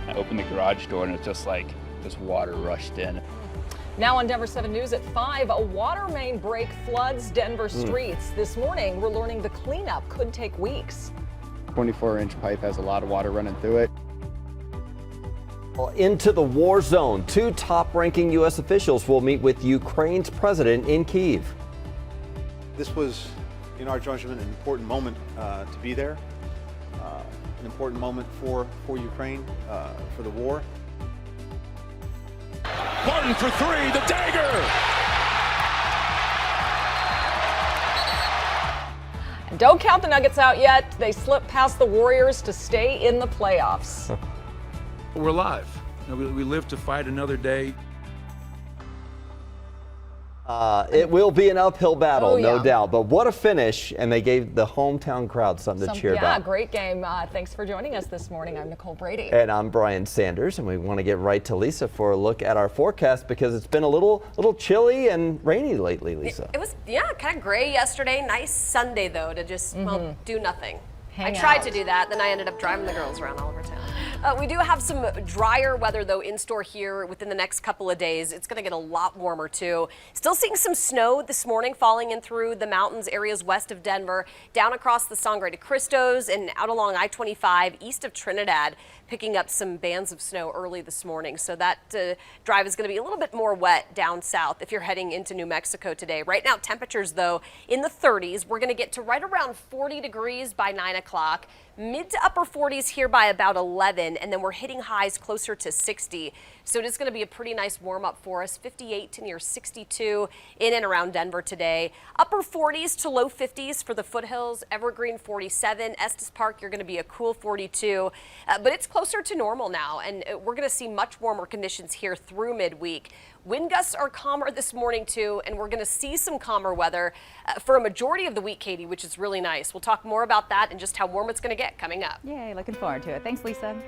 I opened the garage door and it's just like this water rushed in. Now on Denver 7 News at 5, a water main break floods Denver streets. This morning, we're learning the cleanup could take weeks. 24-inch pipe has a lot of water running through it. Into the war zone, 2 top-ranking U.S. officials will meet with Ukraine's president in Kyiv. This was, in our judgment, an important moment to be there, an important moment for Ukraine, for the war. Barton for 3, the dagger! Don't count the Nuggets out yet. They slipped past the Warriors to stay in the playoffs. We're alive. We live to fight another day. It will be an uphill battle, no yeah. doubt. But what a finish, and they gave the hometown crowd something to cheer about. Yeah, great game. Thanks for joining us this morning. I'm Nicole Brady. And I'm Brian Sanders, and we want to get right to Lisa for a look at our forecast because it's been a little chilly and rainy lately, Lisa. It was, yeah, kind of gray yesterday. Nice Sunday, though, to just, well, do nothing. Hang I tried out. to do that, then I ended up driving the girls around all over town. We do have some drier weather, though, in store here within the next couple of days. It's going to get a lot warmer, too. Still seeing some snow this morning falling in through the mountains areas west of Denver, down across the Sangre de Cristos and out along I-25 east of Trinidad, picking up some bands of snow early this morning. So that drive is going to be a little bit more wet down south if you're heading into New Mexico today. Right now, temperatures, though, in the 30s. We're going to get to right around 40 degrees by 9 o'clock. Mid to upper 40s here by about 11, and then we're hitting highs closer to 60. So it is going to be a pretty nice warm up for us. 58 to near 62 in and around Denver today. Upper 40s to low 50s for the foothills. Evergreen 47. Estes Park, you're going to be a cool 42. But it's closer to normal now, and we're going to see much warmer conditions here through midweek. Wind gusts are calmer this morning, too, and we're going to see some calmer weather for a majority of the week, Katie, which is really nice. We'll talk more about that and just how warm it's going to get coming up. Yay, looking forward to it. Thanks, Lisa.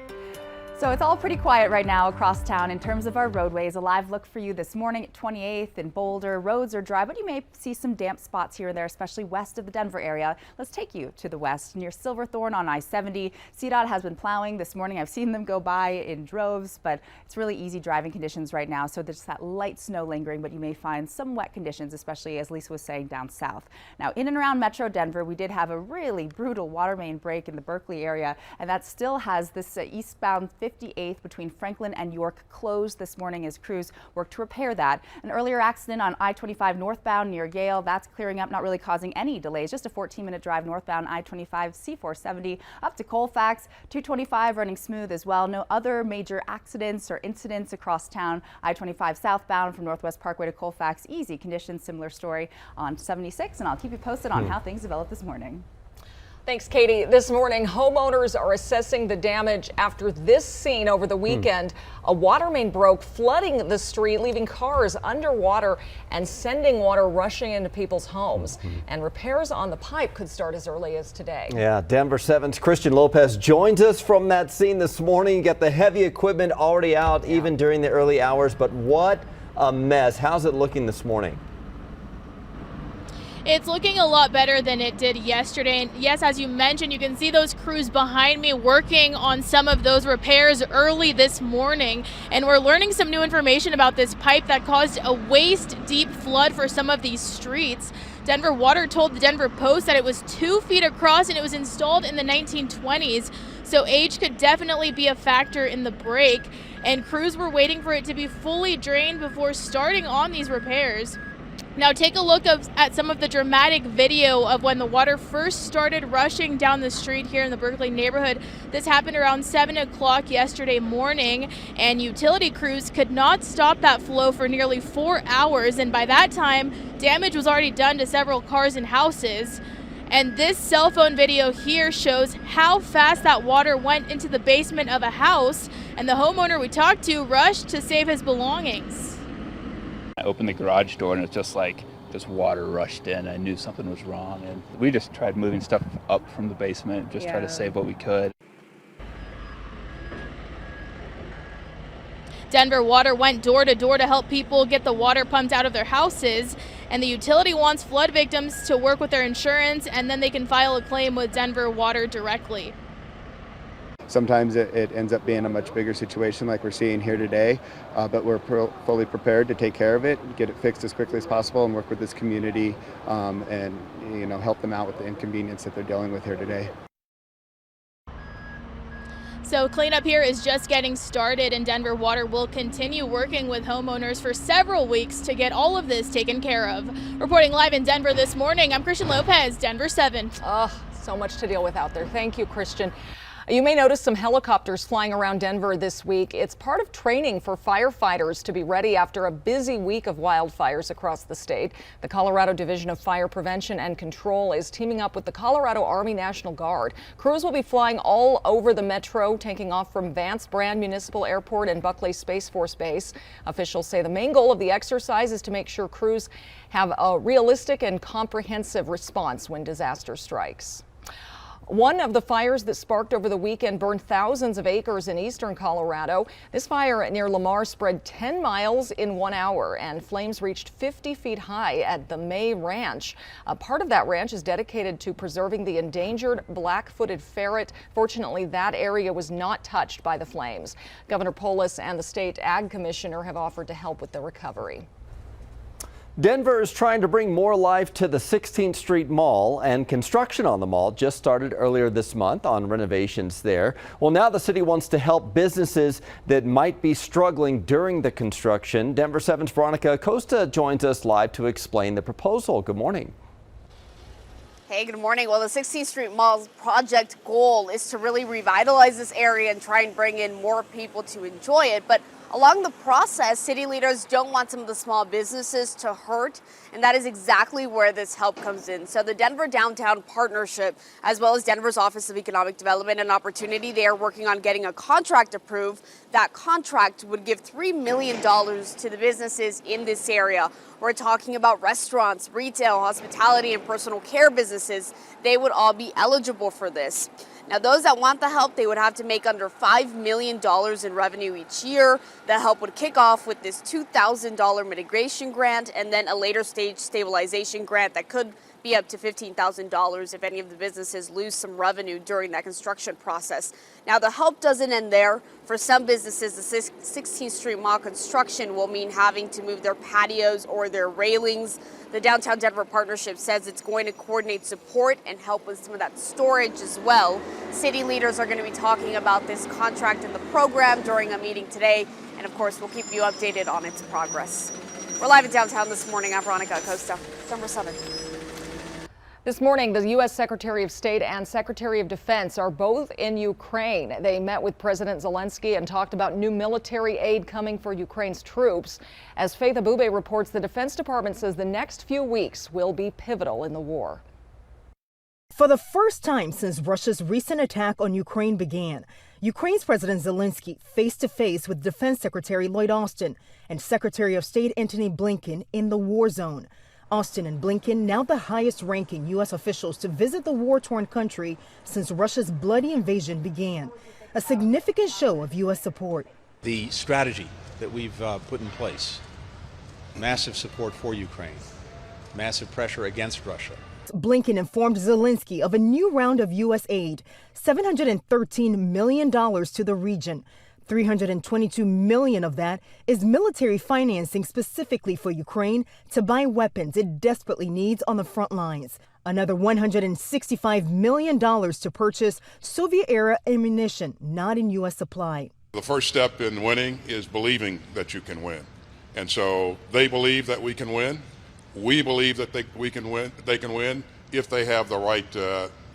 So it's all pretty quiet right now across town in terms of our roadways. A live look for you this morning at 28th and Boulder. Roads are dry, but you may see some damp spots here and there, especially west of the Denver area. Let's take you to the west near Silverthorne on I-70. CDOT has been plowing this morning. I've seen them go by in droves, but it's really easy driving conditions right now. So there's that light snow lingering, but you may find some wet conditions, especially as Lisa was saying down south. Now in and around Metro Denver, we did have a really brutal water main break in the Berkeley area, and that still has this eastbound 58th between Franklin and York closed this morning as crews work to repair that. An earlier accident on I-25 northbound near Yale, that's clearing up, not really causing any delays. Just a 14-minute drive northbound I-25 C470 up to Colfax. 225 running smooth as well. No other major accidents or incidents across town. I-25 southbound from Northwest Parkway to Colfax, easy conditions. Similar story on 76, and I'll keep you posted on how things develop this morning. Thanks, Katie. This morning, homeowners are assessing the damage after this scene over the weekend. A water main broke, flooding the street, leaving cars underwater and sending water rushing into people's homes. And repairs on the pipe could start as early as today. Yeah, Denver 7's Christian Lopez joins us from that scene this morning. Got the heavy equipment already out even during the early hours, but what a mess. How's it looking this morning? It's looking a lot better than it did yesterday. And yes, as you mentioned, you can see those crews behind me working on some of those repairs early this morning. And we're learning some new information about this pipe that caused a waist-deep flood for some of these streets. Denver Water told the Denver Post that it was 2 feet across and it was installed in the 1920s. So age could definitely be a factor in the break. And crews were waiting for it to be fully drained before starting on these repairs. Now take a look at some of the dramatic video of when the water first started rushing down the street here in the Berkeley neighborhood. This happened around 7 o'clock yesterday morning, and utility crews could not stop that flow for nearly 4 hours, and by that time, damage was already done to several cars and houses. And this cell phone video here shows how fast that water went into the basement of a house, and the homeowner we talked to rushed to save his belongings. I opened the garage door and it's just like this water rushed in. I knew something was wrong, and we just tried moving stuff up from the basement, just try to save what we could. Denver Water went door to door to help people get the water pumped out of their houses, and the utility wants flood victims to work with their insurance, and then they can file a claim with Denver Water directly. Sometimes it ends up being a much bigger situation like we're seeing here today, but we're fully prepared to take care of it, get it fixed as quickly as possible, and work with this community and help them out with the inconvenience that they're dealing with here today. So cleanup here is just getting started, and Denver Water will continue working with homeowners for several weeks to get all of this taken care of. Reporting live in Denver this morning, I'm Christian Lopez, Denver 7. Oh, so much to deal with out there. Thank you, Christian. You may notice some helicopters flying around Denver this week. It's part of training for firefighters to be ready after a busy week of wildfires across the state. The Colorado Division of Fire Prevention and Control is teaming up with the Colorado Army National Guard. Crews will be flying all over the metro, taking off from Vance Brand Municipal Airport and Buckley Space Force Base. Officials say the main goal of the exercise is to make sure crews have a realistic and comprehensive response when disaster strikes. One of the fires that sparked over the weekend burned thousands of acres in eastern Colorado. This fire near Lamar spread 10 miles in 1 hour, and flames reached 50 feet high at the May Ranch. A part of that ranch is dedicated to preserving the endangered black-footed ferret. Fortunately, that area was not touched by the flames. Governor Polis and the state ag commissioner have offered to help with the recovery. Denver is trying to bring more life to the 16th Street Mall, and construction on the mall just started earlier this month on renovations there. Well, now the city wants to help businesses that might be struggling during the construction. Denver 7's Veronica ACOSTA joins us live to explain the proposal. Good morning. Hey, good morning. Well, the 16th Street Mall's project goal is to really revitalize this area and try and bring in more people to enjoy it. But along the process, city leaders don't want some of the small businesses to hurt, and that is exactly where this help comes in. So the Denver Downtown Partnership, as well as Denver's Office of Economic Development and Opportunity, they are working on getting a contract approved. That contract would give $3 million to the businesses in this area. We're talking about restaurants, retail, hospitality, and personal care businesses. They would all be eligible for this. Now, those that want the help, they would have to make under $5 million in revenue each year. The help would kick off with this $2,000 mitigation grant and then a later stage stabilization grant that could be up to $15,000 if any of the businesses lose some revenue during that construction process. Now, the help doesn't end there. For some businesses, the 16th Street Mall construction will mean having to move their patios or their railings. The Downtown Denver Partnership says it's going to coordinate support and help with some of that storage as well. City leaders are going to be talking about this contract and the program during a meeting today. And of course, we'll keep you updated on its progress. We're live in downtown this morning. I'm Veronica ACOSTA, Denver 7. This morning, the U.S. Secretary of State and Secretary of Defense are both in Ukraine. They met with President Zelensky and talked about new military aid coming for Ukraine's troops. As Faith Abube reports, the Defense Department says the next few weeks will be pivotal in the war. For the first time since Russia's recent attack on Ukraine began, Ukraine's President Zelensky face-to-face with Defense Secretary Lloyd Austin and Secretary of State Antony Blinken in the war zone. Austin and Blinken, now the highest-ranking U.S. officials to visit the war-torn country since Russia's bloody invasion began. A significant show of U.S. support. The strategy that we've put in place, massive support for Ukraine, massive pressure against Russia. Blinken informed Zelensky of a new round of U.S. aid, $713 million to the region. $322 million of that is military financing specifically for Ukraine to buy weapons it desperately needs on the front lines. Another $165 million to purchase Soviet-era ammunition not in U.S. supply. The first step in winning is believing that you can win. And so they believe that we can win. We believe that they can win if they have the right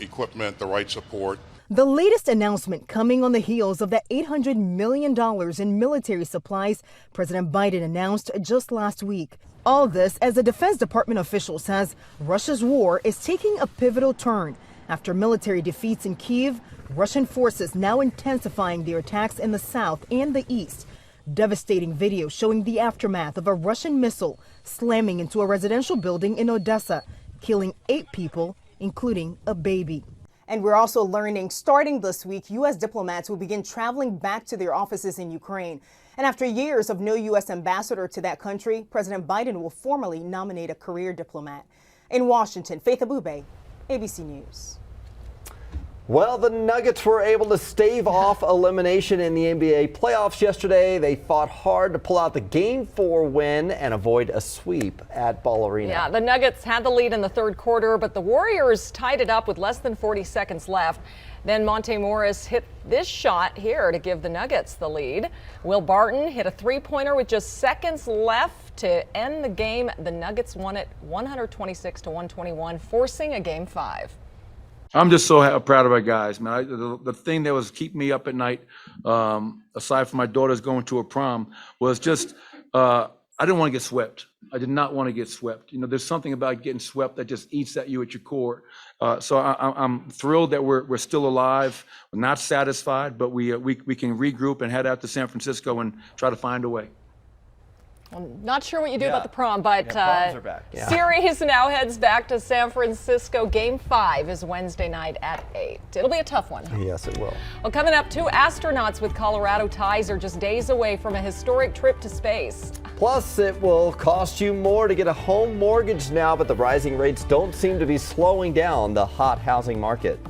equipment, the right support. The latest announcement coming on the heels of that $800 million in military supplies President Biden announced just last week. All this as a Defense Department official says Russia's war is taking a pivotal turn. After military defeats in Kyiv, Russian forces now intensifying their attacks in the south and the east. Devastating video showing the aftermath of a Russian missile slamming into a residential building in Odessa, killing 8 people, including a baby. And we're also learning, starting this week, U.S. diplomats will begin traveling back to their offices in Ukraine. And after years of no U.S. ambassador to that country, President Biden will formally nominate a career diplomat. In Washington, Faith Abube, ABC News. Well, the Nuggets were able to stave off elimination in the NBA playoffs yesterday. They fought hard to pull out the Game 4 win and avoid a sweep at Ball Arena. Yeah, the Nuggets had the lead in the third quarter, but the Warriors tied it up with less than 40 seconds left. Then Monte Morris hit this shot here to give the Nuggets the lead. Will Barton hit a three-pointer with just seconds left to end the game. The Nuggets won it 126-121, forcing a Game 5. I'm just so proud of our guys, man. The thing that was keeping me up at night, aside from my daughters going to a prom, was just I didn't want to get swept. I did not want to get swept. You know, there's something about getting swept that just eats at you at your core. So I'm thrilled that we're still alive. We're not satisfied, but we can regroup and head out to San Francisco and try to find a way. I'm not sure what you do about the prom, but proms are back. series now heads back to San Francisco. Game 5 is Wednesday night at 8. It'll be a tough one. Yes, it will. Well, coming up, 2 astronauts with Colorado ties are just days away from a historic trip to space. Plus, it will cost you more to get a home mortgage now, but the rising rates don't seem to be slowing down the hot housing market.